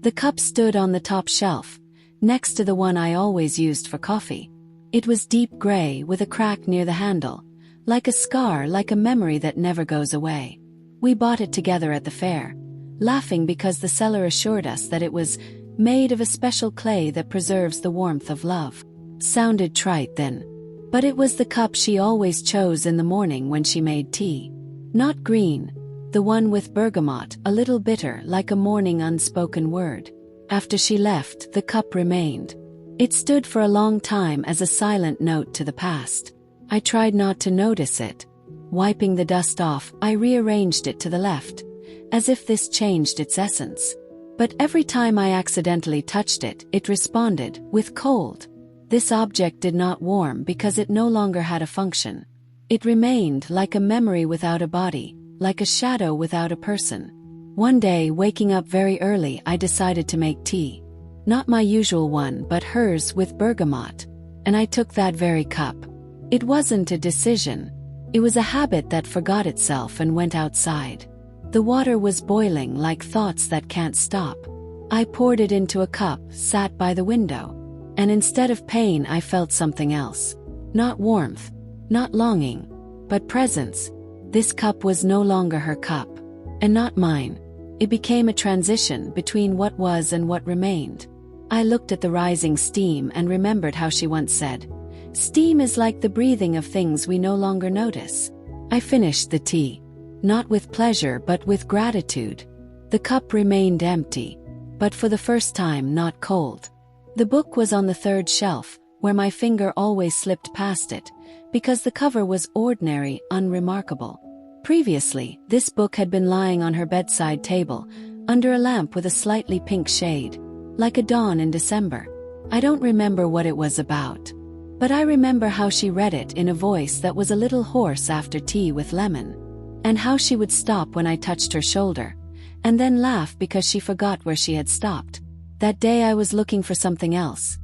The cup stood on the top shelf, next to the one I always used for coffee. It was deep gray with a crack near the handle, like a scar, like a memory that never goes away. We bought it together at the fair, laughing because the seller assured us that it was made of a special clay that preserves the warmth of love. Sounded trite then, but it was the cup she always chose in the morning when she made tea. Not green, the one with bergamot, a little bitter, like a morning unspoken word. After she left, the cup remained. It stood for a long time as a silent note to the past. I tried not to notice it. Wiping the dust off, I rearranged it to the left, as if this changed its essence. But every time I accidentally touched it, it responded with cold. This object did not warm because it no longer had a function. It remained like a memory without a body, like a shadow without a person. One day, waking up very early, I decided to make tea. Not my usual one, but hers with bergamot. And I took that very cup. It wasn't a decision. It was a habit that forgot itself and went outside. The water was boiling like thoughts that can't stop. I poured it into a cup, sat by the window. And instead of pain, I felt something else. Not warmth, not longing, but presence. This cup was no longer her cup. And not mine. It became a transition between what was and what remained. I looked at the rising steam and remembered how she once said, "Steam is like the breathing of things we no longer notice." I finished the tea. Not with pleasure but with gratitude. The cup remained empty, but for the first time not cold. The book was on the third shelf, where my finger always slipped past it, because the cover was ordinary, unremarkable. Previously, this book had been lying on her bedside table, under a lamp with a slightly pink shade, like a dawn in December. I don't remember what it was about. But I remember how she read it in a voice that was a little hoarse after tea with lemon. And how she would stop when I touched her shoulder, and then laugh because she forgot where she had stopped. That day I was looking for something else.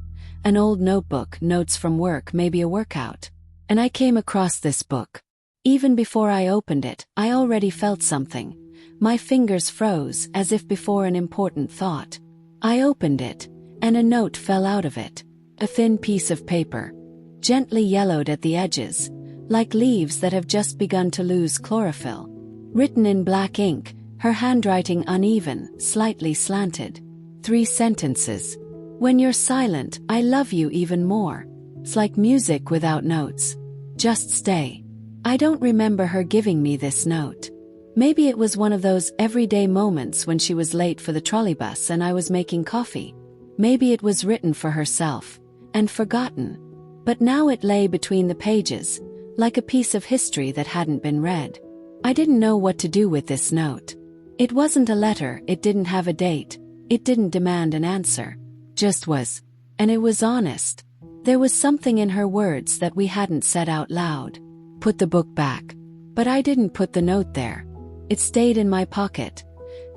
An old notebook, notes from work, maybe a workout. And I came across this book. Even before I opened it, I already felt something. My fingers froze as if before an important thought. I opened it, and a note fell out of it. A thin piece of paper, gently yellowed at the edges, like leaves that have just begun to lose chlorophyll. Written in black ink, her handwriting uneven, slightly slanted. 3 sentences. "When you're silent, I love you even more." It's like music without notes. Just stay. I don't remember her giving me this note. Maybe it was one of those everyday moments when she was late for the trolleybus and I was making coffee. Maybe it was written for herself, and forgotten. But now it lay between the pages, like a piece of history that hadn't been read. I didn't know what to do with this note. It wasn't a letter, it didn't have a date, it didn't demand an answer. Just was. And it was honest. There was something in her words that we hadn't said out loud. Put the book back. But I didn't put the note there. It stayed in my pocket.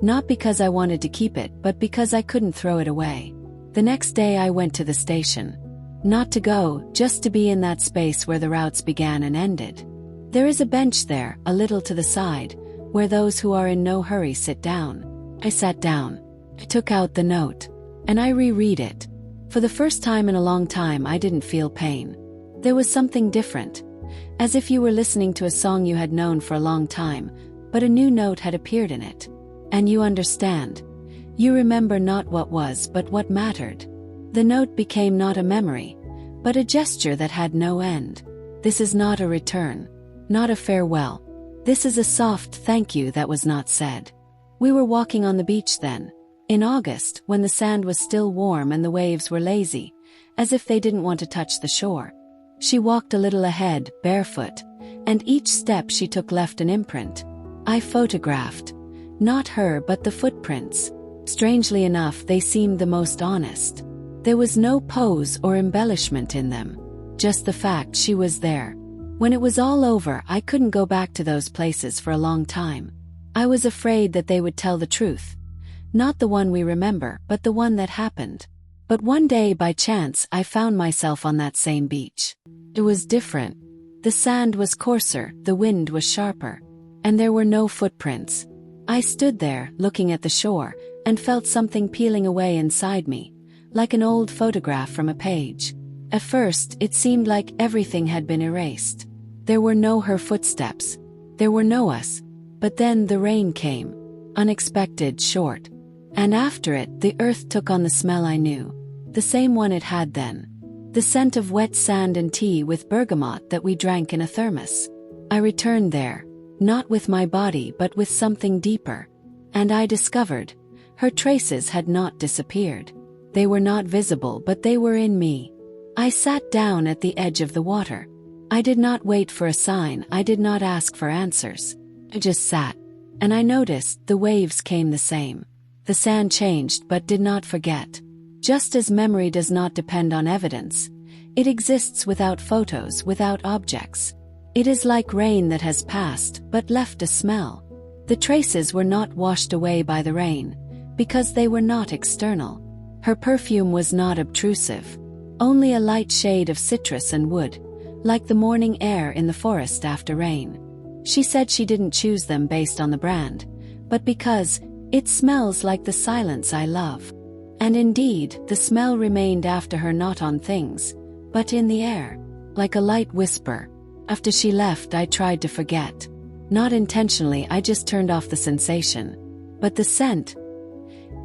Not because I wanted to keep it, but because I couldn't throw it away. The next day I went to the station. Not to go, just to be in that space where the routes began and ended. There is a bench there, a little to the side, where those who are in no hurry sit down. I sat down. I took out the note. And I reread it. For the first time in a long time I didn't feel pain. There was something different. As if you were listening to a song you had known for a long time, but a new note had appeared in it. And you understand. You remember not what was but what mattered. The note became not a memory, but a gesture that had no end. This is not a return. Not a farewell. This is a soft thank you that was not said. We were walking on the beach then. In August, when the sand was still warm and the waves were lazy, as if they didn't want to touch the shore. She walked a little ahead, barefoot, and each step she took left an imprint. I photographed. Not her but the footprints. Strangely enough, they seemed the most honest. There was no pose or embellishment in them. Just the fact she was there. When it was all over, I couldn't go back to those places for a long time. I was afraid that they would tell the truth. Not the one we remember, but the one that happened. But one day by chance I found myself on that same beach. It was different. The sand was coarser, the wind was sharper. And there were no footprints. I stood there, looking at the shore, and felt something peeling away inside me, like an old photograph from a page. At first, it seemed like everything had been erased. There were no her footsteps. There were no us. But then the rain came. Unexpected, short. And after it, the earth took on the smell I knew. The same one it had then. The scent of wet sand and tea with bergamot that we drank in a thermos. I returned there, not with my body but with something deeper. And I discovered, her traces had not disappeared. They were not visible but they were in me. I sat down at the edge of the water. I did not wait for a sign, I did not ask for answers. I just sat. And I noticed the waves came the same. The sand changed but did not forget. Just as memory does not depend on evidence, it exists without photos, without objects. It is like rain that has passed but left a smell. The traces were not washed away by the rain, because they were not external. Her perfume was not obtrusive, only a light shade of citrus and wood, like the morning air in the forest after rain. She said she didn't choose them based on the brand, but because it smells like the silence I love. And indeed, the smell remained after her, not on things, but in the air, like a light whisper. After she left, I tried to forget. Not intentionally, I just turned off the sensation. But the scent,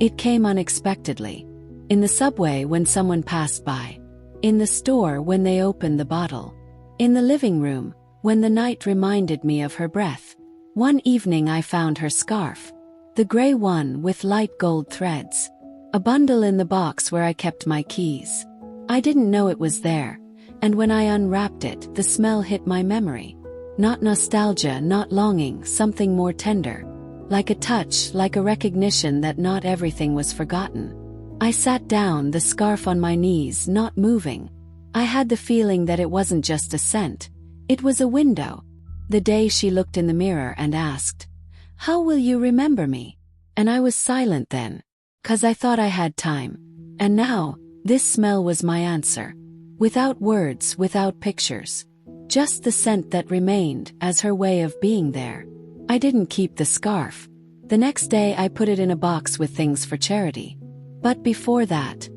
it came unexpectedly. In the subway when someone passed by. In the store when they opened the bottle. In the living room, when the night reminded me of her breath. One evening I found her scarf. The gray one with light gold threads. A bundle in the box where I kept my keys. I didn't know it was there, and when I unwrapped it, the smell hit my memory. Not nostalgia, not longing, something more tender. Like a touch, like a recognition that not everything was forgotten. I sat down, the scarf on my knees, not moving. I had the feeling that it wasn't just a scent. It was a window. The day she looked in the mirror and asked, "How will you remember me?" And I was silent then, 'cause I thought I had time. And now, this smell was my answer. Without words, without pictures. Just the scent that remained as her way of being there. I didn't keep the scarf. The next day I put it in a box with things for charity. But before that,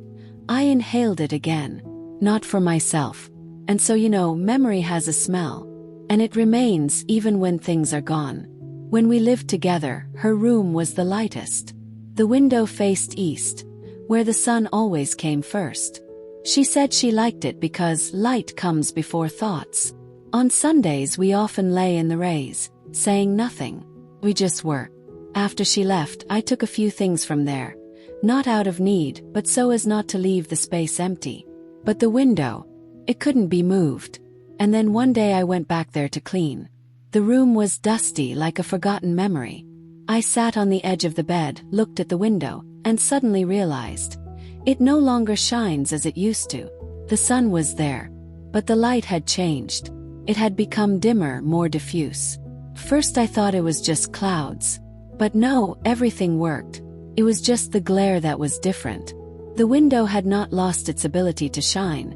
I inhaled it again. Not for myself. And so memory has a smell. And it remains even when things are gone. When we lived together, her room was the lightest. The window faced east, where the sun always came first. She said she liked it because light comes before thoughts. On Sundays we often lay in the rays, saying nothing. We just were. After she left, I took a few things from there. Not out of need, but so as not to leave the space empty. But the window, it couldn't be moved. And then one day I went back there to clean. The room was dusty like a forgotten memory. I sat on the edge of the bed, looked at the window, and suddenly realized. It no longer shines as it used to. The sun was there. But the light had changed. It had become dimmer, more diffuse. First I thought it was just clouds. But no, everything worked. It was just the glare that was different. The window had not lost its ability to shine.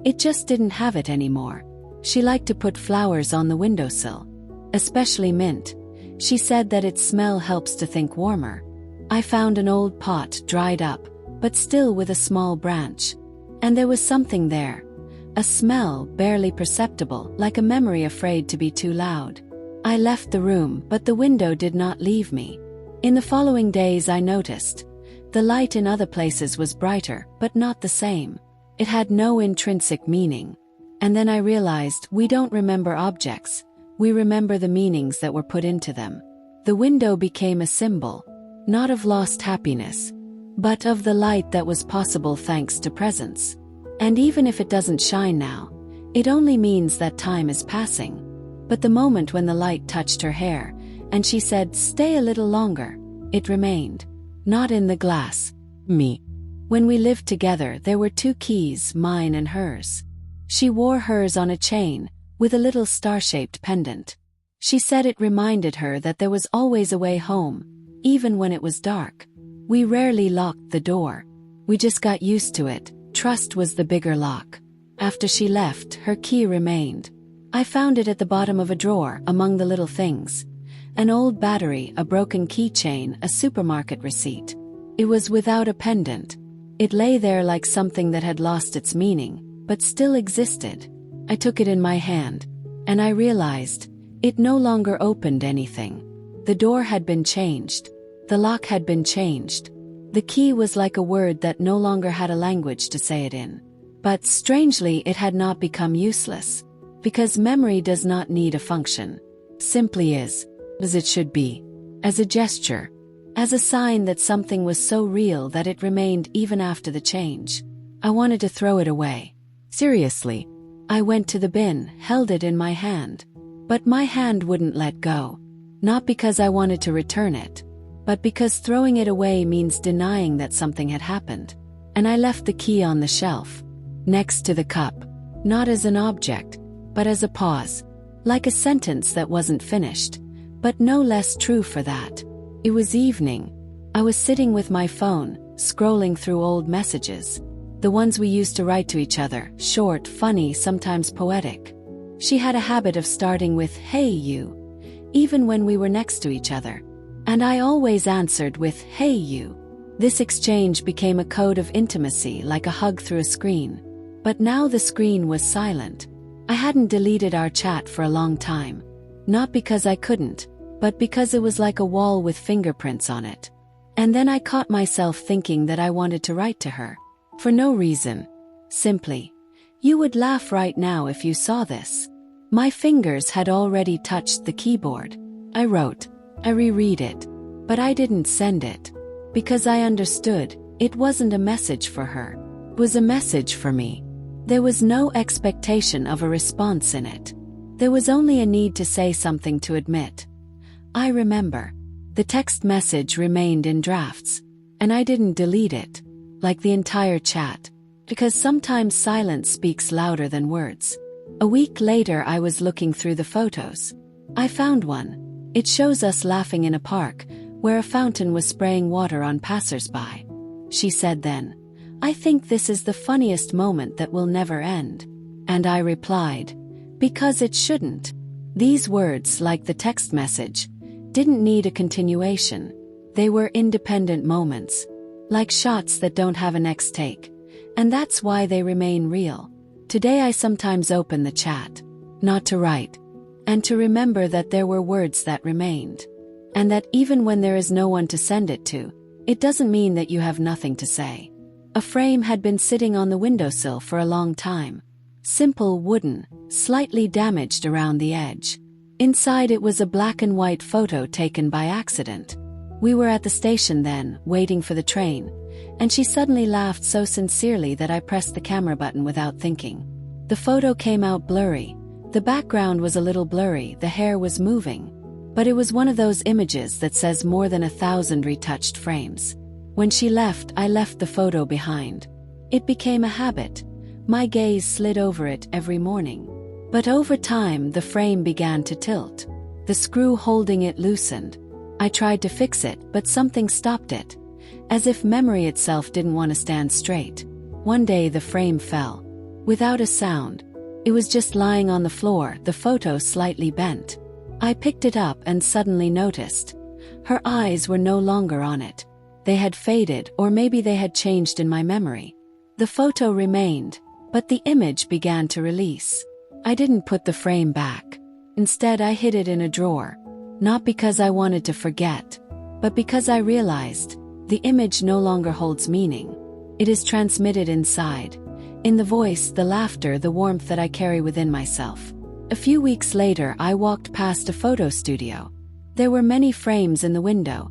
It just didn't have it anymore. She liked to put flowers on the windowsill. Especially mint. She said that its smell helps to think warmer. I found an old pot, dried up, but still with a small branch. And there was something there. A smell, barely perceptible, like a memory afraid to be too loud. I left the room, but the window did not leave me. In the following days I noticed. The light in other places was brighter, but not the same. It had no intrinsic meaning. And then I realized we don't remember objects. We remember the meanings that were put into them. The window became a symbol, not of lost happiness, but of the light that was possible thanks to presence. And even if it doesn't shine now, it only means that time is passing. But the moment when the light touched her hair, and she said, "Stay a little longer," it remained. Not in the glass. Me. When we lived together, there were two keys, mine and hers. She wore hers on a chain, with a little star-shaped pendant. She said it reminded her that there was always a way home, even when it was dark. We rarely locked the door. We just got used to it. Trust was the bigger lock. After she left, her key remained. I found it at the bottom of a drawer, among the little things. An old battery, a broken keychain, a supermarket receipt. It was without a pendant. It lay there like something that had lost its meaning, but still existed. I took it in my hand, and I realized it no longer opened anything. The door had been changed. The lock had been changed. The key was like a word that no longer had a language to say it in. But strangely, it had not become useless. Because memory does not need a function. Simply is, as it should be. As a gesture. As a sign that something was so real that it remained even after the change. I wanted to throw it away. Seriously. I went to the bin, held it in my hand. But my hand wouldn't let go. Not because I wanted to return it, but because throwing it away means denying that something had happened. And I left the key on the shelf, next to the cup, not as an object, but as a pause, like a sentence that wasn't finished, but no less true for that. It was evening. I was sitting with my phone, scrolling through old messages, the ones we used to write to each other, short, funny, sometimes poetic. She had a habit of starting with, "Hey you," even when we were next to each other. And I always answered with, "Hey you." This exchange became a code of intimacy, like a hug through a screen. But now the screen was silent. I hadn't deleted our chat for a long time. Not because I couldn't, but because it was like a wall with fingerprints on it. And then I caught myself thinking that I wanted to write to her. For no reason. Simply. You would laugh right now if you saw this. My fingers had already touched the keyboard. I wrote. I reread it. But I didn't send it. Because I understood, it wasn't a message for her. It was a message for me. There was no expectation of a response in it. There was only a need to say something to admit. I remember. The text message remained in drafts. And I didn't delete it. Like the entire chat. Because sometimes silence speaks louder than words. A week later I was looking through the photos. I found one. It shows us laughing in a park, where a fountain was spraying water on passers-by. She said then, "I think this is the funniest moment that will never end." And I replied, "Because it shouldn't." These words, like the text message, didn't need a continuation. They were independent moments. Like shots that don't have a next take. And that's why they remain real. Today I sometimes open the chat. Not to write. And to remember that there were words that remained. And that even when there is no one to send it to, it doesn't mean that you have nothing to say. A frame had been sitting on the windowsill for a long time. Simple wooden, slightly damaged around the edge. Inside it was a black and white photo taken by accident. We were at the station then, waiting for the train, and she suddenly laughed so sincerely that I pressed the camera button without thinking. The photo came out blurry. The background was a little blurry, the hair was moving. But it was one of those images that says more than 1,000 retouched frames. When she left, I left the photo behind. It became a habit. My gaze slid over it every morning. But over time, the frame began to tilt. The screw holding it loosened. I tried to fix it, but something stopped it. As if memory itself didn't want to stand straight. One day the frame fell. Without a sound. It was just lying on the floor, the photo slightly bent. I picked it up and suddenly noticed. Her eyes were no longer on it. They had faded, or maybe they had changed in my memory. The photo remained, but the image began to release. I didn't put the frame back. Instead, I hid it in a drawer. Not because I wanted to forget, but because I realized the image no longer holds meaning. It is transmitted inside. In the voice, the laughter, the warmth that I carry within myself. A few weeks later, I walked past a photo studio. There were many frames in the window.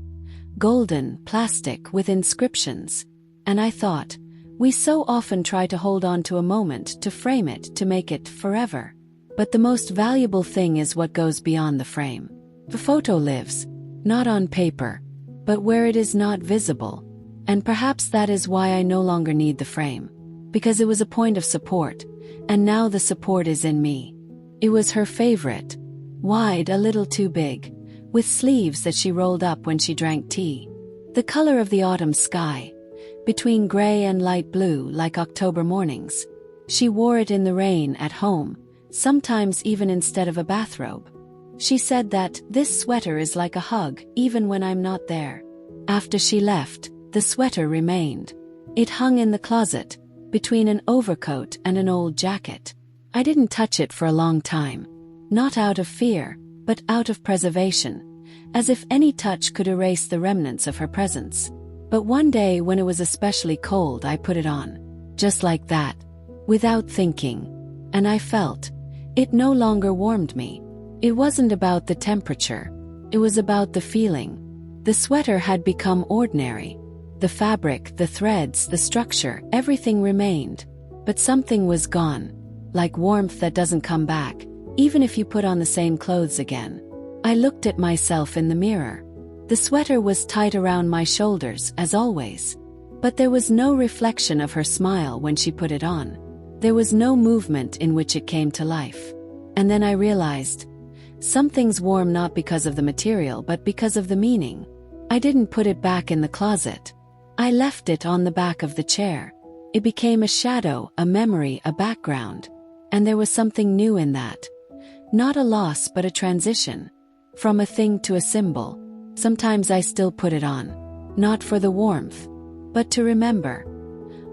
Golden, plastic, with inscriptions. And I thought, we so often try to hold on to a moment, to frame it, to make it forever. But the most valuable thing is what goes beyond the frame. The photo lives, not on paper, but where it is not visible. And perhaps that is why I no longer need the frame. Because it was a point of support, and now the support is in me. It was her favorite. Wide, a little too big, with sleeves that she rolled up when she drank tea. The color of the autumn sky, between gray and light blue like October mornings. She wore it in the rain at home, sometimes even instead of a bathrobe. She said that, "This sweater is like a hug, even when I'm not there." After she left, the sweater remained. It hung in the closet, between an overcoat and an old jacket. I didn't touch it for a long time. Not out of fear, but out of preservation, as if any touch could erase the remnants of her presence. But one day when it was especially cold, I put it on. Just like that, without thinking. And I felt. It no longer warmed me. It wasn't about the temperature. It was about the feeling. The sweater had become ordinary. The fabric, the threads, the structure, everything remained. But something was gone. Like warmth that doesn't come back, even if you put on the same clothes again. I looked at myself in the mirror. The sweater was tight around my shoulders, as always. But there was no reflection of her smile when she put it on. There was no movement in which it came to life. And then I realized, something's warm not because of the material but because of the meaning. I didn't put it back in the closet. I left it on the back of the chair. It became a shadow, a memory, a background. And there was something new in that. Not a loss but a transition. From a thing to a symbol. Sometimes I still put it on. Not for the warmth, but to remember.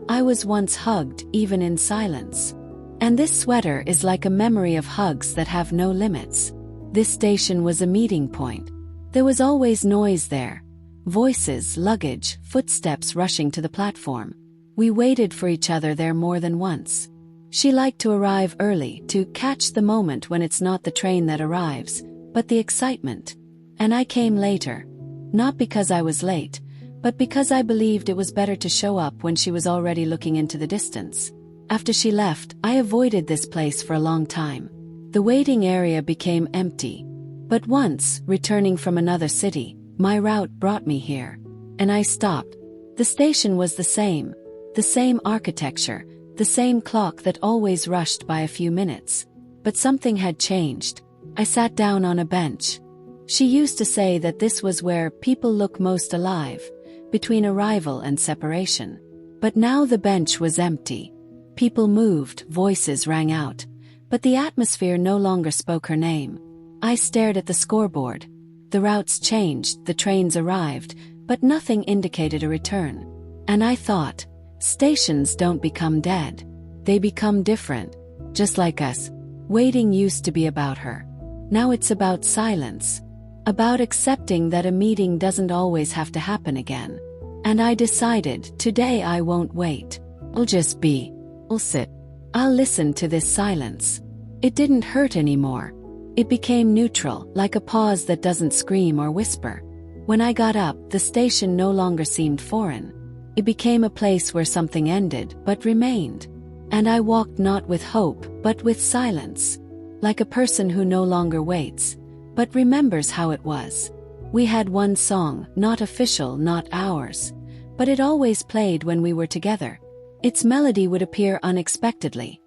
I was once hugged, even in silence. And this sweater is like a memory of hugs that have no limits. This station was a meeting point. There was always noise there. Voices, luggage, footsteps rushing to the platform. We waited for each other there more than once. She liked to arrive early, to catch the moment when it's not the train that arrives, but the excitement. And I came later. Not because I was late, but because I believed it was better to show up when she was already looking into the distance. After she left, I avoided this place for a long time. The waiting area became empty. But once, returning from another city, my route brought me here. And I stopped. The station was the same architecture, the same clock that always rushed by a few minutes. But something had changed. I sat down on a bench. She used to say that this was where people look most alive, between arrival and separation. But now the bench was empty. People moved, voices rang out, but the atmosphere no longer spoke her name. I stared at the scoreboard. The routes changed, the trains arrived, but nothing indicated a return. And I thought, stations don't become dead. They become different, just like us. Waiting used to be about her. Now it's about silence. About accepting that a meeting doesn't always have to happen again. And I decided, today I won't wait. I'll just be. I'll sit. I'll listen to this silence. It didn't hurt anymore. It became neutral, like a pause that doesn't scream or whisper. When I got up, the station no longer seemed foreign. It became a place where something ended, but remained. And I walked not with hope, but with silence. Like a person who no longer waits, but remembers how it was. We had one song, not official, not ours. But it always played when we were together. Its melody would appear unexpectedly.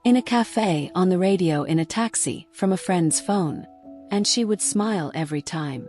In a cafe, on the radio, in a taxi, from a friend's phone. And she would smile every time.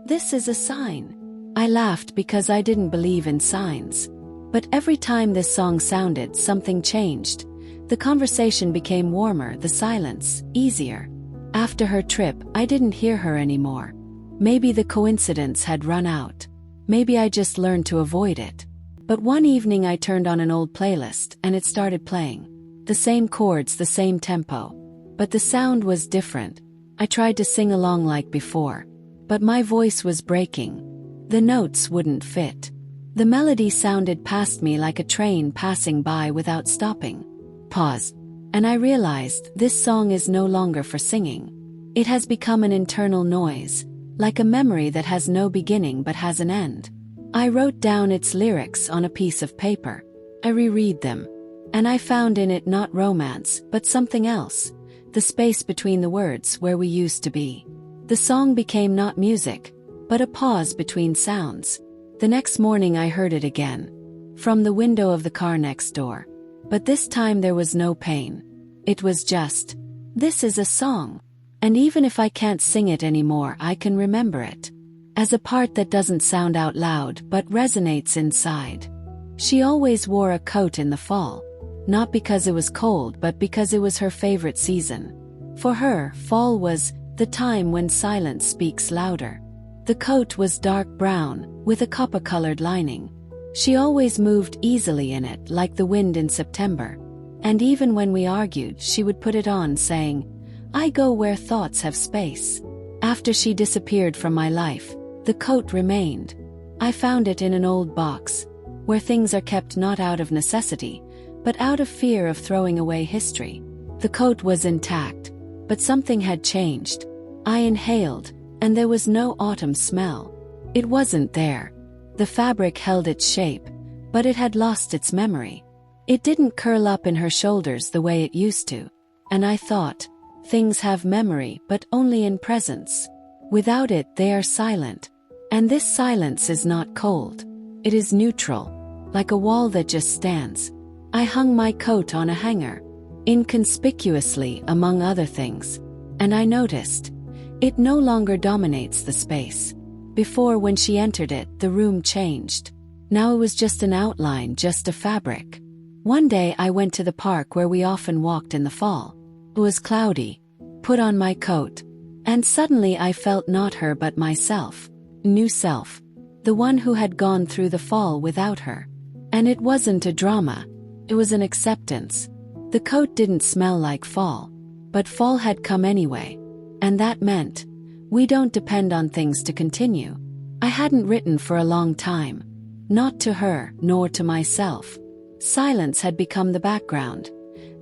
This is a sign. I laughed because I didn't believe in signs. But every time this song sounded, something changed. The conversation became warmer, the silence, easier. After her trip, I didn't hear her anymore. Maybe the coincidence had run out. Maybe I just learned to avoid it. But one evening I turned on an old playlist, and it started playing. The same chords, the same tempo. But the sound was different. I tried to sing along like before. But my voice was breaking. The notes wouldn't fit. The melody sounded past me like a train passing by without stopping. Pause. And I realized this song is no longer for singing. It has become an internal noise, like a memory that has no beginning but has an end. I wrote down its lyrics on a piece of paper. I reread them. And I found in it not romance, but something else. The space between the words where we used to be. The song became not music, but a pause between sounds. The next morning I heard it again. From the window of the car next door. But this time there was no pain. It was just, this is a song. And even if I can't sing it anymore, I can remember it. As a part that doesn't sound out loud but resonates inside. She always wore a coat in the fall. Not because it was cold, but because it was her favorite season. For her, fall was the time when silence speaks louder. The coat was dark brown, with a copper-colored lining. She always moved easily in it like the wind in September. And even when we argued, she would put it on saying, "I go where thoughts have space." After she disappeared from my life, the coat remained. I found it in an old box, where things are kept not out of necessity, but out of fear of throwing away history. The coat was intact, but something had changed. I inhaled, and there was no autumn smell. It wasn't there. The fabric held its shape, but it had lost its memory. It didn't curl up in her shoulders the way it used to. And I thought, things have memory but only in presence. Without it they are silent. And this silence is not cold. It is neutral, like a wall that just stands. I hung my coat on a hanger, inconspicuously among other things. And I noticed, it no longer dominates the space. Before, when she entered it, the room changed. Now it was just an outline, just a fabric. One day I went to the park where we often walked in the fall. It was cloudy. Put on my coat. And suddenly I felt not her but myself. New self. The one who had gone through the fall without her. And it wasn't a drama. It was an acceptance. The coat didn't smell like fall. But fall had come anyway. And that meant, we don't depend on things to continue. I hadn't written for a long time. Not to her, nor to myself. Silence had become the background,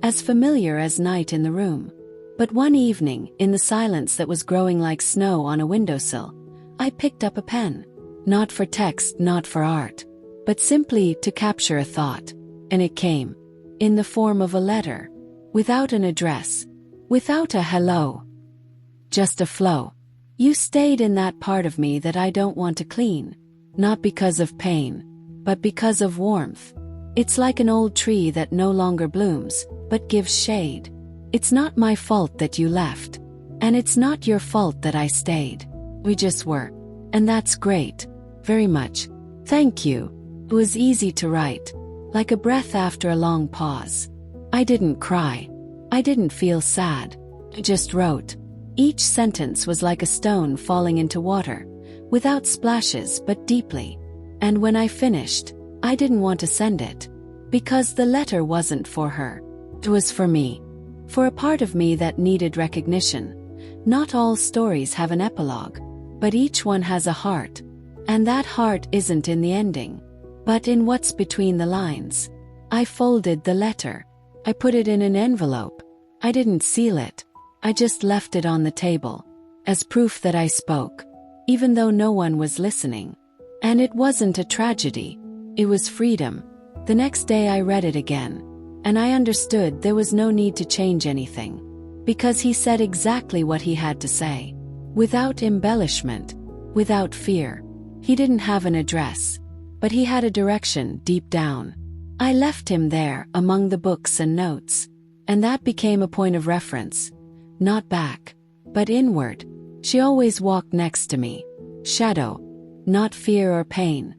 as familiar as night in the room. But one evening, in the silence that was growing like snow on a windowsill, I picked up a pen. Not for text, not for art, but simply to capture a thought. And it came. In the form of a letter. Without an address. Without a hello. Just a flow. You stayed in that part of me that I don't want to clean. Not because of pain, but because of warmth. It's like an old tree that no longer blooms, but gives shade. It's not my fault that you left. And it's not your fault that I stayed. We just were. And that's great. Very much. Thank you. It was easy to write. Like a breath after a long pause. I didn't cry. I didn't feel sad. I just wrote. Each sentence was like a stone falling into water. Without splashes but deeply. And when I finished, I didn't want to send it. Because the letter wasn't for her. It was for me. For a part of me that needed recognition. Not all stories have an epilogue. But each one has a heart. And that heart isn't in the ending. But in what's between the lines. I folded the letter. I put it in an envelope. I didn't seal it. I just left it on the table. As proof that I spoke. Even though no one was listening. And it wasn't a tragedy. It was freedom. The next day I read it again. And I understood there was no need to change anything. Because he said exactly what he had to say. Without embellishment. Without fear. He didn't have an address. But he had a direction deep down. I left him there among the books and notes. And that became a point of reference. Not back. But inward. She always walked next to me. Shadow. Not fear or pain.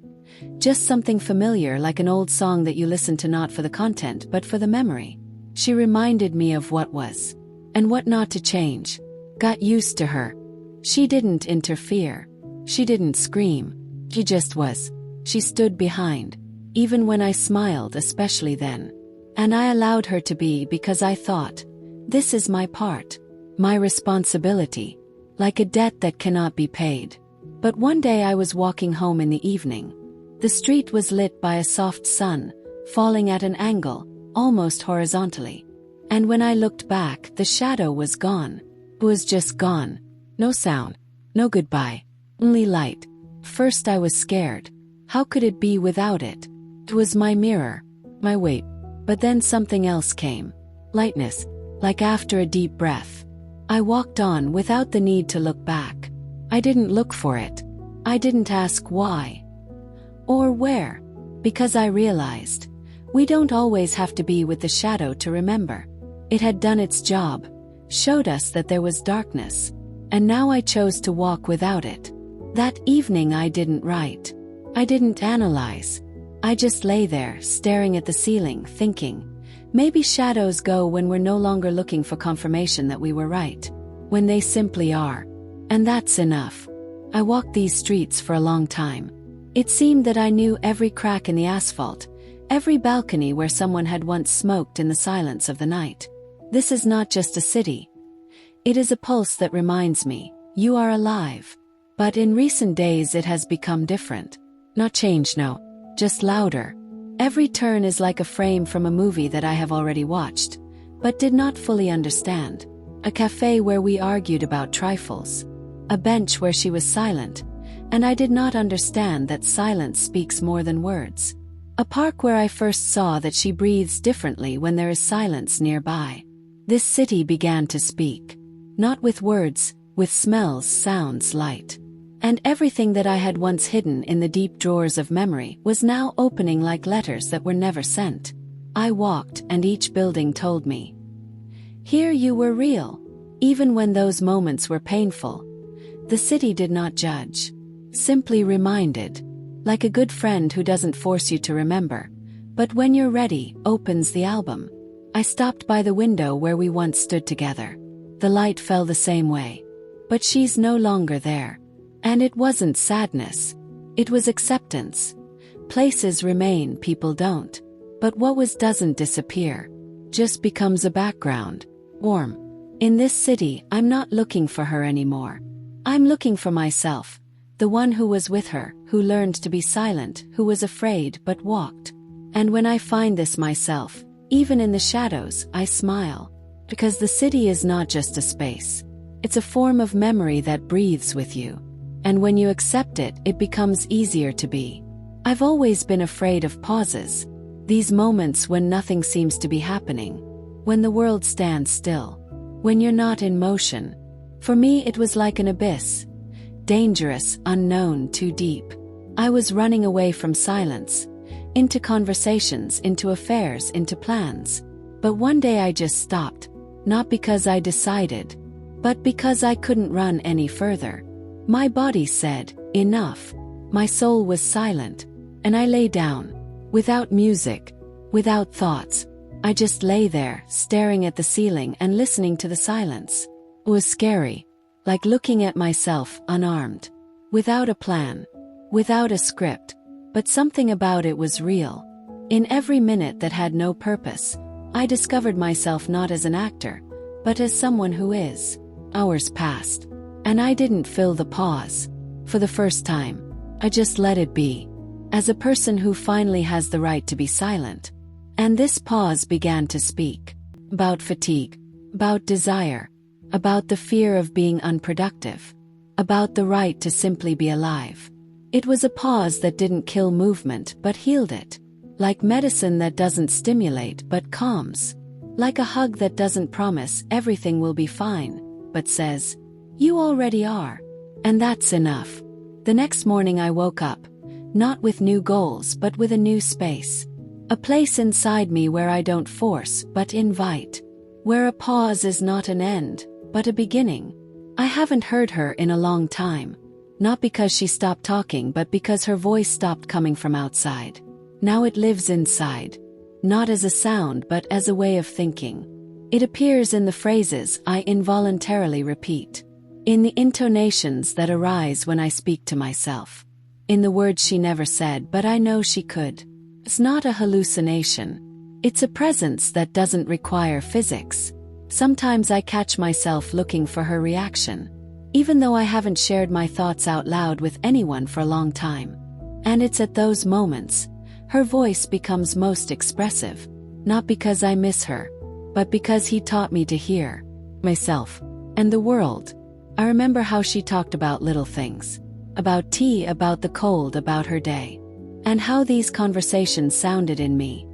Just something familiar, like an old song that you listen to not for the content but for the memory. She reminded me of what was. And what not to change. Got used to her. She didn't interfere. She didn't scream. She just was. She stood behind. Even when I smiled, especially then. And I allowed her to be because I thought, this is my part. My responsibility. Like a debt that cannot be paid. But one day I was walking home in the evening. The street was lit by a soft sun, falling at an angle, almost horizontally. And when I looked back, the shadow was gone. It was just gone. No sound. No goodbye. Only light. First I was scared. How could it be without it? It was my mirror. My weight. But then something else came. Lightness. Like after a deep breath. I walked on without the need to look back. I didn't look for it. I didn't ask why. Or where. Because I realized. We don't always have to be with the shadow to remember. It had done its job. Showed us that there was darkness. And now I chose to walk without it. That evening I didn't write. I didn't analyze. I just lay there, staring at the ceiling, thinking. Maybe shadows go when we're no longer looking for confirmation that we were right. When they simply are. And that's enough. I walked these streets for a long time. It seemed that I knew every crack in the asphalt, every balcony where someone had once smoked in the silence of the night. This is not just a city. It is a pulse that reminds me, you are alive. But in recent days it has become different. Not changed, no. Just louder. Every turn is like a frame from a movie that I have already watched, but did not fully understand. A cafe where we argued about trifles. A bench where she was silent, and I did not understand that silence speaks more than words. A park where I first saw that she breathes differently when there is silence nearby. This city began to speak. Not with words, with smells, sounds, light. And everything that I had once hidden in the deep drawers of memory was now opening like letters that were never sent. I walked, and each building told me. Here you were real. Even when those moments were painful. The city did not judge. Simply reminded. Like a good friend who doesn't force you to remember, but when you're ready, opens the album. I stopped by the window where we once stood together. The light fell the same way. But she's no longer there. And it wasn't sadness. It was acceptance. Places remain, people don't. But what was doesn't disappear. Just becomes a background. Warm. In this city, I'm not looking for her anymore. I'm looking for myself. The one who was with her, who learned to be silent, who was afraid but walked. And when I find this myself, even in the shadows, I smile. Because the city is not just a space. It's a form of memory that breathes with you. And when you accept it, it becomes easier to be. I've always been afraid of pauses. These moments when nothing seems to be happening. When the world stands still. When you're not in motion. For me it was like an abyss. Dangerous, unknown, too deep. I was running away from silence. Into conversations, into affairs, into plans. But one day I just stopped. Not because I decided. But because I couldn't run any further. My body said, enough. My soul was silent. And I lay down. Without music. Without thoughts. I just lay there, staring at the ceiling and listening to the silence. It was scary. Like looking at myself, unarmed. Without a plan. Without a script. But something about it was real. In every minute that had no purpose, I discovered myself not as an actor, but as someone who is. Hours passed. And I didn't fill the pause. For the first time. I just let it be. As a person who finally has the right to be silent. And this pause began to speak. About fatigue. About desire. About the fear of being unproductive. About the right to simply be alive. It was a pause that didn't kill movement but healed it. Like medicine that doesn't stimulate but calms. Like a hug that doesn't promise everything will be fine, but says, you already are. And that's enough. The next morning I woke up. Not with new goals but with a new space. A place inside me where I don't force but invite. Where a pause is not an end, but a beginning. I haven't heard her in a long time. Not because she stopped talking but because her voice stopped coming from outside. Now it lives inside. Not as a sound but as a way of thinking. It appears in the phrases I involuntarily repeat. In the intonations that arise when I speak to myself. In the words she never said but I know she could. It's not a hallucination. It's a presence that doesn't require physics. Sometimes I catch myself looking for her reaction. Even though I haven't shared my thoughts out loud with anyone for a long time. And it's at those moments, her voice becomes most expressive. Not because I miss her, but because he taught me to hear myself and the world. I remember how she talked about little things. About tea, about the cold, about her day. And how these conversations sounded in me.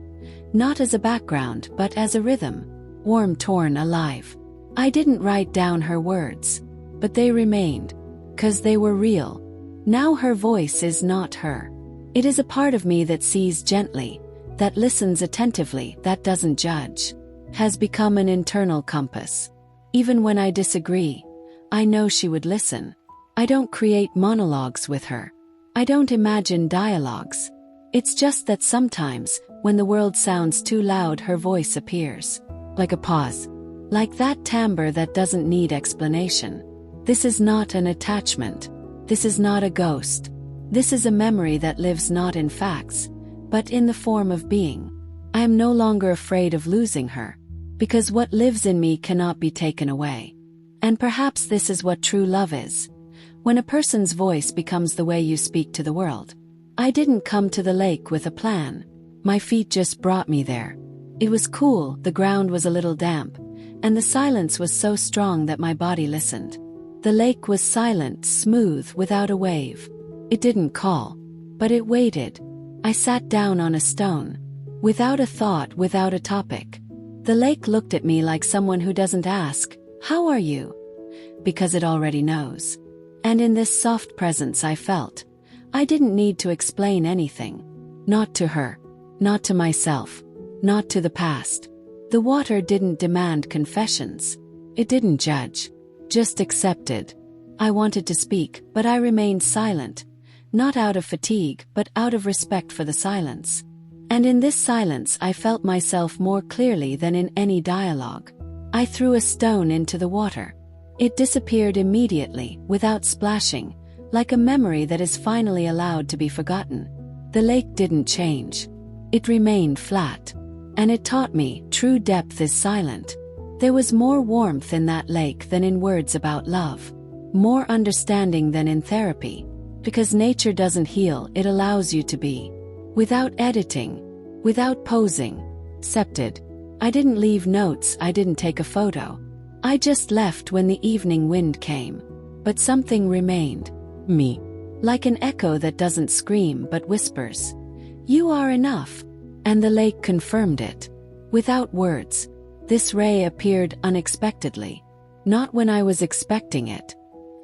Not as a background, but as a rhythm. Warm, torn, alive. I didn't write down her words. But they remained. 'Cause they were real. Now her voice is not her. It is a part of me that sees gently, that listens attentively, that doesn't judge. Has become an internal compass. Even when I disagree, I know she would listen. I don't create monologues with her. I don't imagine dialogues. It's just that sometimes, when the world sounds too loud, her voice appears. Like a pause. Like that timbre that doesn't need explanation. This is not an attachment. This is not a ghost. This is a memory that lives not in facts, but in the form of being. I am no longer afraid of losing her, because what lives in me cannot be taken away. And perhaps this is what true love is, when a person's voice becomes the way you speak to the world. I didn't come to the lake with a plan. My feet just brought me there. It was cool, the ground was a little damp, and the silence was so strong that my body listened. The lake was silent, smooth, without a wave. It didn't call, but it waited. I sat down on a stone, without a thought, without a topic. The lake looked at me like someone who doesn't ask, "How are you?" because it already knows. And in this soft presence I felt, I didn't need to explain anything. Not to her, not to myself, not to the past. The water didn't demand confessions. It didn't judge, just accepted. I wanted to speak, but I remained silent, not out of fatigue, but out of respect for the silence. And in this silence I felt myself more clearly than in any dialogue. I threw a stone into the water. It disappeared immediately, without splashing, like a memory that is finally allowed to be forgotten. The lake didn't change. It remained flat. And it taught me, true depth is silent. There was more warmth in that lake than in words about love. More understanding than in therapy. Because nature doesn't heal, it allows you to be. Without editing. Without posing. Accepted. I didn't leave notes, I didn't take a photo. I just left when the evening wind came. But something remained. Me. Like an echo that doesn't scream but whispers. You are enough. And the lake confirmed it. Without words. This ray appeared unexpectedly. Not when I was expecting it.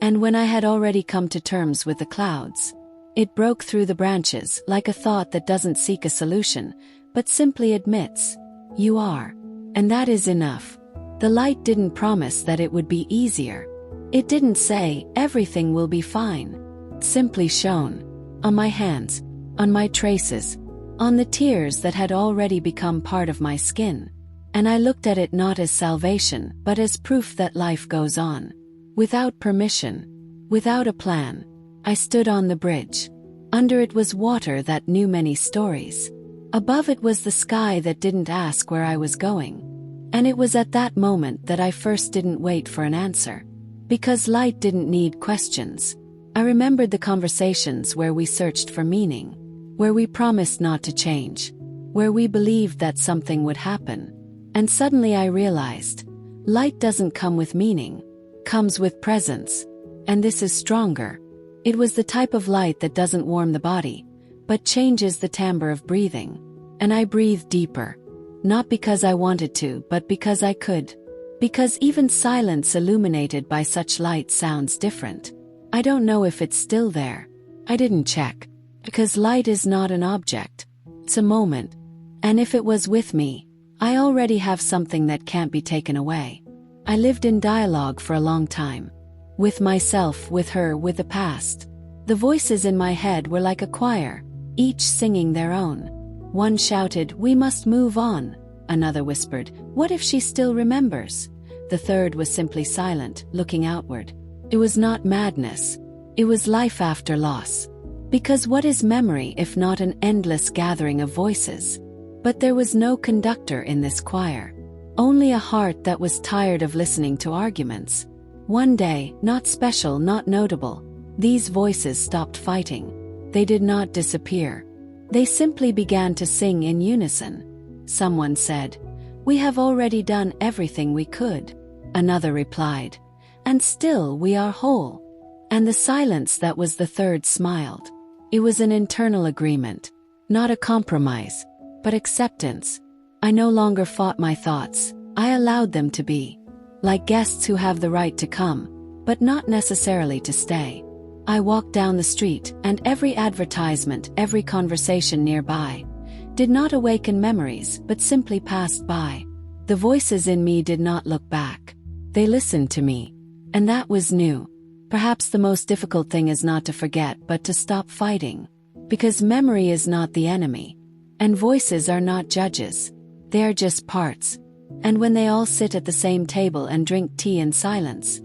And when I had already come to terms with the clouds. It broke through the branches like a thought that doesn't seek a solution, but simply admits, you are. And that is enough. The light didn't promise that it would be easier. It didn't say, everything will be fine. It simply shone. On my hands. On my traces. On the tears that had already become part of my skin. And I looked at it not as salvation, but as proof that life goes on. Without permission. Without a plan. I stood on the bridge. Under it was water that knew many stories. Above it was the sky that didn't ask where I was going. And it was at that moment that I first didn't wait for an answer. Because light didn't need questions. I remembered the conversations where we searched for meaning. Where we promised not to change. Where we believed that something would happen. And suddenly I realized, light doesn't come with meaning. Comes with presence. And this is stronger. It was the type of light that doesn't warm the body, but changes the timbre of breathing. And I breathed deeper. Not because I wanted to, but because I could. Because even silence illuminated by such light sounds different. I don't know if it's still there. I didn't check. Because light is not an object. It's a moment. And if it was with me, I already have something that can't be taken away. I lived in dialogue for a long time. With myself, with her, with the past. The voices in my head were like a choir, each singing their own. One shouted, "We must move on." Another whispered, "What if she still remembers?" The third was simply silent, looking outward. It was not madness. It was life after loss. Because what is memory if not an endless gathering of voices? But there was no conductor in this choir. Only a heart that was tired of listening to arguments. One day, not special, not notable, these voices stopped fighting. They did not disappear. They simply began to sing in unison. Someone said, "We have already done everything we could." Another replied, "And still we are whole." And the silence that was the third smiled. It was an internal agreement. Not a compromise, but acceptance. I no longer fought my thoughts. I allowed them to be. Like guests who have the right to come, but not necessarily to stay. I walked down the street, and every advertisement, every conversation nearby, did not awaken memories, but simply passed by. The voices in me did not look back. They listened to me. And that was new. Perhaps the most difficult thing is not to forget, but to stop fighting. Because memory is not the enemy. And voices are not judges. They are just parts. And when they all sit at the same table and drink tea in silence,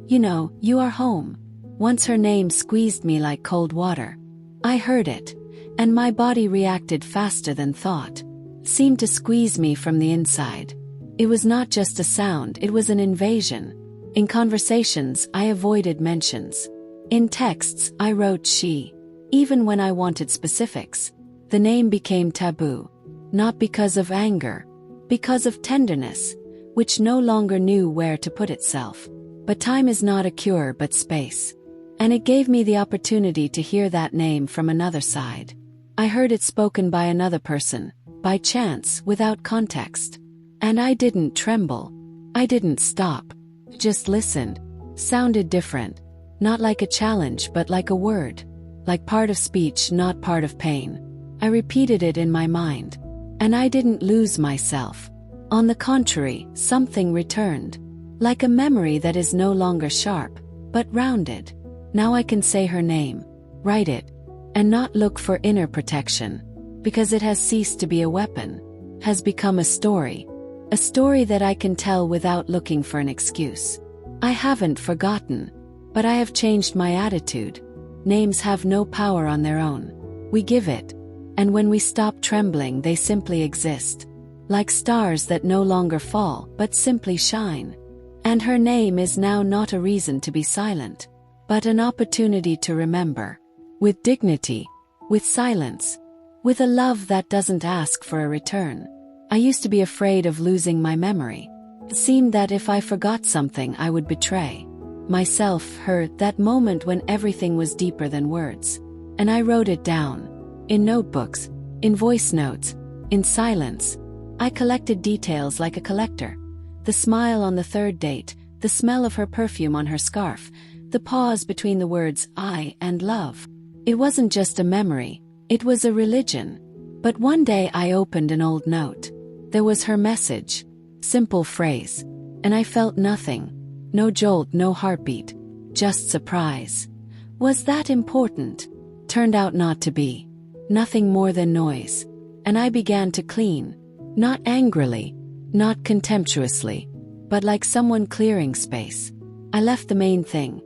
you know, you are home. Once her name squeezed me like cold water. I heard it, and my body reacted faster than thought. Seemed to squeeze me from the inside. It was not just a sound, it was an invasion. In conversations, I avoided mentions. In texts, I wrote she. Even when I wanted specifics. The name became taboo. Not because of anger, because of tenderness, which no longer knew where to put itself. But time is not a cure but space. And it gave me the opportunity to hear that name from another side. I heard it spoken by another person, by chance, without context. And I didn't tremble. I didn't stop. Just listened. Sounded different. Not like a challenge but like a word. Like part of speech, not part of pain. I repeated it in my mind. And I didn't lose myself. On the contrary, something returned. Like a memory that is no longer sharp, but rounded. Now I can say her name, write it, and not look for inner protection. Because it has ceased to be a weapon. Has become a story. A story that I can tell without looking for an excuse. I haven't forgotten. But I have changed my attitude. Names have no power on their own. We give it. And when we stop trembling, they simply exist. Like stars that no longer fall, but simply shine. And her name is now not a reason to be silent, but an opportunity to remember. With dignity, with silence, with a love that doesn't ask for a return. I used to be afraid of losing my memory. It seemed that if I forgot something, I would betray myself, her, that moment when everything was deeper than words. And I wrote it down. In notebooks, in voice notes, in silence. I collected details like a collector. The smile on the third date, the smell of her perfume on her scarf, the pause between the words I and love. It wasn't just a memory, it was a religion. But one day I opened an old note. There was her message. Simple phrase. And I felt nothing. No jolt, no heartbeat. Just surprise. Was that important? Turned out not to be. Nothing more than noise. And I began to clean. Not angrily. Not contemptuously. But like someone clearing space. I left the main thing.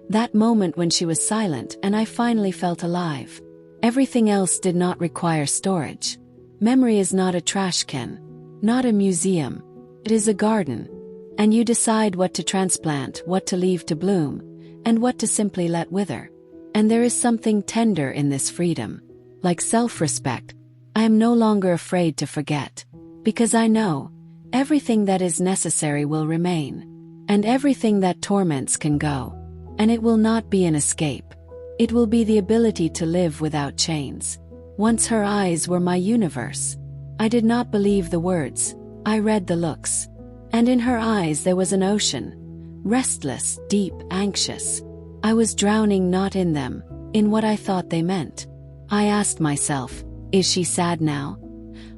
That moment when she was silent and I finally felt alive. Everything else did not require storage. Memory is not a trash can. Not a museum. It is a garden. And you decide what to transplant, what to leave to bloom, and what to simply let wither. And there is something tender in this freedom. Like self-respect, I am no longer afraid to forget. Because I know, everything that is necessary will remain. And everything that torments can go. And it will not be an escape. It will be the ability to live without chains. Once her eyes were my universe. I did not believe the words. I read the looks. And in her eyes there was an ocean. Restless, deep, anxious. I was drowning not in them, in what I thought they meant. I asked myself, is she sad now?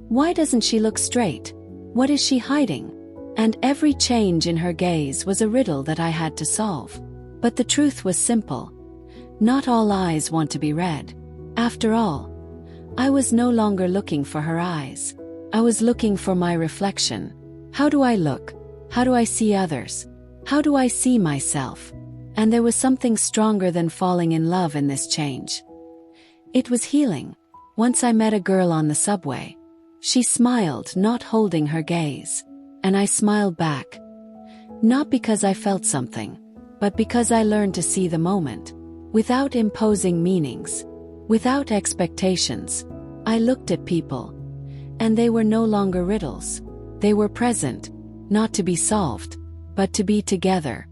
Why doesn't she look straight? What is she hiding? And every change in her gaze was a riddle that I had to solve. But the truth was simple. Not all eyes want to be read. After all, I was no longer looking for her eyes. I was looking for my reflection. How do I look? How do I see others? How do I see myself? And there was something stronger than falling in love in this change. It was healing. Once I met a girl on the subway. She smiled, not holding her gaze. And I smiled back. Not because I felt something, but because I learned to see the moment. Without imposing meanings. Without expectations. I looked at people. And they were no longer riddles. They were present, not to be solved, but to be together.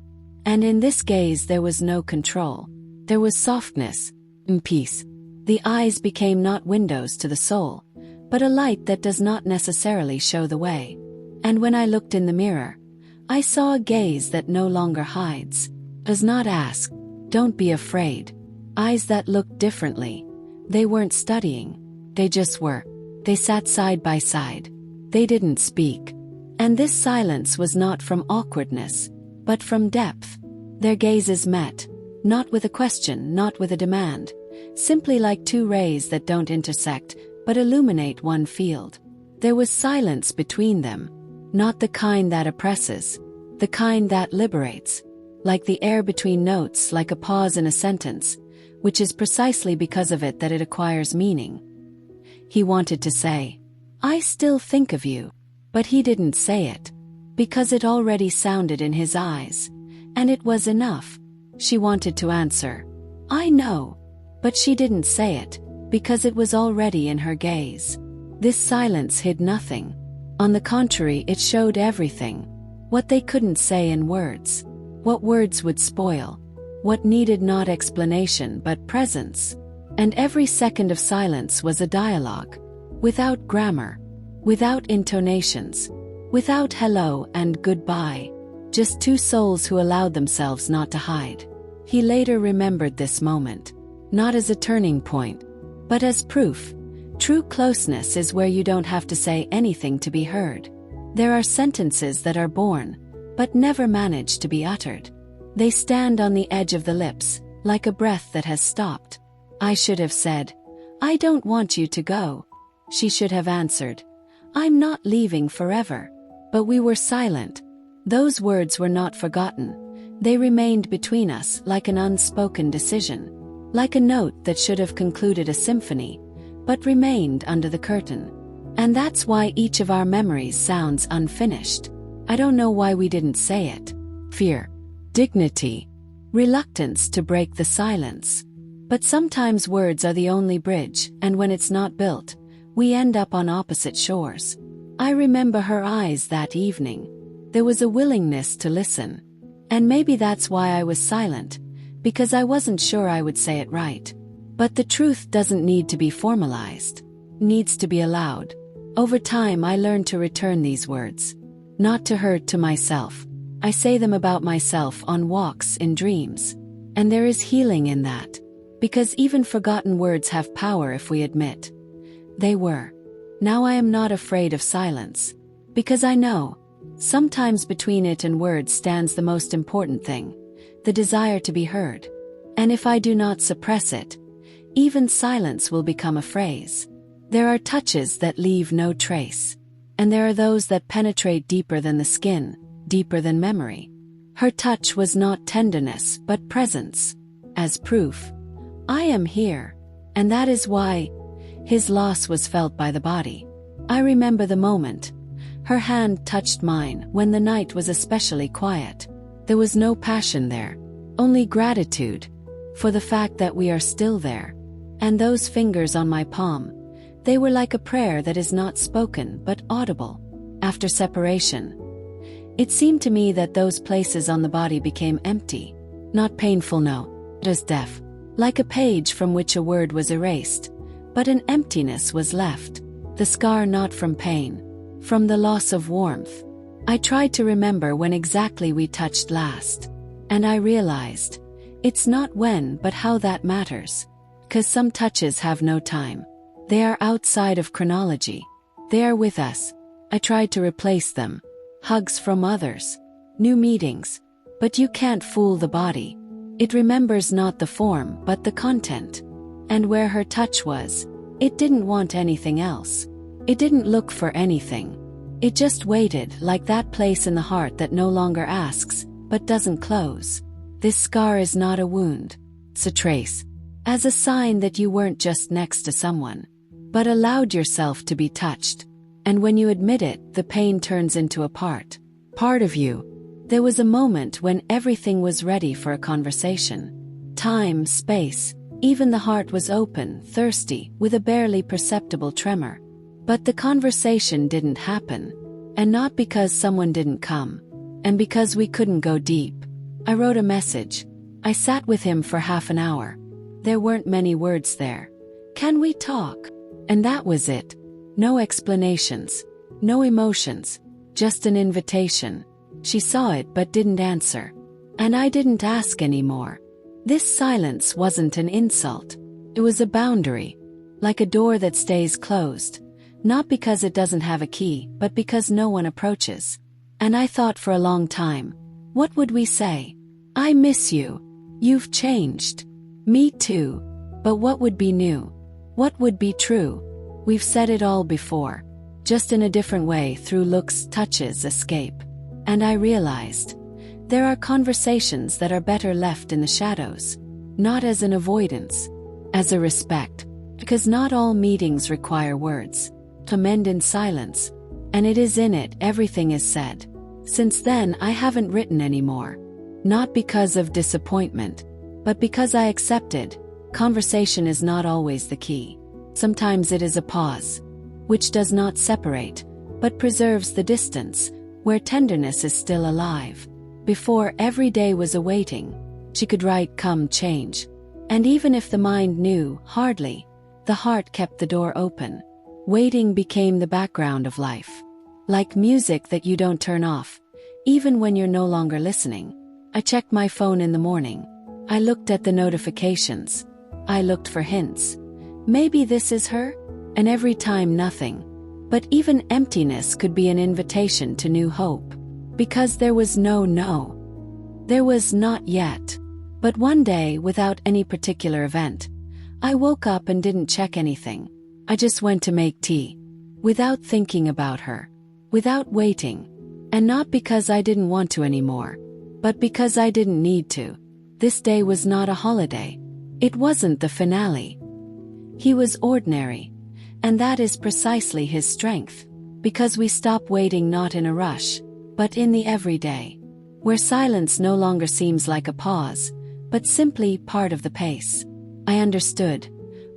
And in this gaze there was no control. There was softness and peace. The eyes became not windows to the soul, but a light that does not necessarily show the way. And when I looked in the mirror, I saw a gaze that no longer hides, does not ask, don't be afraid. Eyes that looked differently. They weren't studying, they just were. They sat side by side. They didn't speak. And this silence was not from awkwardness, but from depth. Their gazes met, not with a question, not with a demand, simply like two rays that don't intersect, but illuminate one field. There was silence between them, not the kind that oppresses, the kind that liberates, like the air between notes, like a pause in a sentence, which is precisely because of it that it acquires meaning. He wanted to say, "I still think of you," but he didn't say it, because it already sounded in his eyes, and it was enough. She wanted to answer, "I know," but she didn't say it, because it was already in her gaze. This silence hid nothing. On the contrary, it showed everything. What they couldn't say in words. What words would spoil. What needed not explanation but presence. And every second of silence was a dialogue. Without grammar. Without intonations. Without hello and goodbye. Just two souls who allowed themselves not to hide. He later remembered this moment. Not as a turning point, but as proof. True closeness is where you don't have to say anything to be heard. There are sentences that are born, but never manage to be uttered. They stand on the edge of the lips, like a breath that has stopped. I should have said, "I don't want you to go." She should have answered, "I'm not leaving forever." But we were silent. Those words were not forgotten. They remained between us like an unspoken decision. Like a note that should have concluded a symphony, but remained under the curtain. And that's why each of our memories sounds unfinished. I don't know why we didn't say it. Fear. Dignity. Reluctance to break the silence. But sometimes words are the only bridge, and when it's not built, we end up on opposite shores. I remember her eyes that evening. There was a willingness to listen. And maybe that's why I was silent, because I wasn't sure I would say it right. But the truth doesn't need to be formalized. Needs to be allowed. Over time I learned to return these words. Not to her, to myself. I say them about myself on walks, in dreams. And there is healing in that. Because even forgotten words have power if we admit. They were. Now I am not afraid of silence. Because I know. Sometimes between it and words stands the most important thing. The desire to be heard. And if I do not suppress it, even silence will become a phrase. There are touches that leave no trace. And there are those that penetrate deeper than the skin, deeper than memory. Her touch was not tenderness but presence. As proof, I am here. And that is why his loss was felt by the body. I remember the moment. Her hand touched mine when the night was especially quiet. There was no passion there, only gratitude for the fact that we are still there. And those fingers on my palm, they were like a prayer that is not spoken but audible. After separation, it seemed to me that those places on the body became empty. Not painful, no, as deaf. Like a page from which a word was erased, but an emptiness was left. The scar not from pain, from the loss of warmth. I tried to remember when exactly we touched last. And I realized, it's not when but how that matters. 'Cause some touches have no time. They are outside of chronology. They are with us. I tried to replace them. Hugs from others. New meetings. But you can't fool the body. It remembers not the form but the content. And where her touch was, it didn't want anything else. It didn't look for anything. It just waited, like that place in the heart that no longer asks, but doesn't close. This scar is not a wound. It's a trace. As a sign that you weren't just next to someone, but allowed yourself to be touched. And when you admit it, the pain turns into a part of you. There was a moment when everything was ready for a conversation. Time, space, even the heart was open, thirsty, with a barely perceptible tremor. But the conversation didn't happen. And not because someone didn't come. And because we couldn't go deep. I wrote a message. I sat with him for half an hour. There weren't many words there. Can we talk? And that was it. No explanations. No emotions. Just an invitation. She saw it but didn't answer. And I didn't ask anymore. This silence wasn't an insult. It was a boundary. Like a door that stays closed. Not because it doesn't have a key, but because no one approaches. And I thought for a long time, what would we say? I miss you. You've changed. Me too. But what would be new? What would be true? We've said it all before. Just in a different way, through looks, touches, escape. And I realized, there are conversations that are better left in the shadows. not as an avoidance, as a respect, because not all meetings require words. To mend in silence, and it is in it everything is said. Since then I haven't written anymore. Not because of disappointment, but because I accepted, conversation is not always the key. Sometimes it is a pause, which does not separate, but preserves the distance, where tenderness is still alive. Before, every day was a waiting. She could write come change. And even if the mind knew, hardly, the heart kept the door open. Waiting became the background of life. Like music that you don't turn off, even when you're no longer listening. I checked my phone in the morning. I looked at the notifications. I looked for hints. Maybe this is her? And every time nothing. But even emptiness could be an invitation to new hope. Because there was no. There was not yet. But one day, without any particular event, I woke up and didn't check anything. I just went to make tea. Without thinking about her. Without waiting. And not because I didn't want to anymore, but because I didn't need to. This day was not a holiday. It wasn't the finale. He was ordinary. And that is precisely his strength. Because we stop waiting not in a rush, but in the everyday. Where silence no longer seems like a pause, but simply part of the pace. I understood.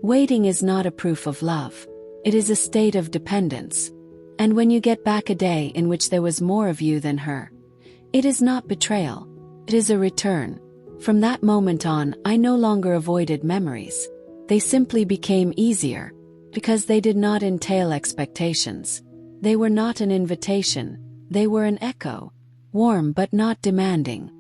Waiting is not a proof of love. It is a state of dependence. And when you get back a day in which there was more of you than her, it is not betrayal. It is a return. From that moment on, I no longer avoided memories. They simply became easier, because they did not entail expectations. They were not an invitation, they were an echo, warm but not demanding.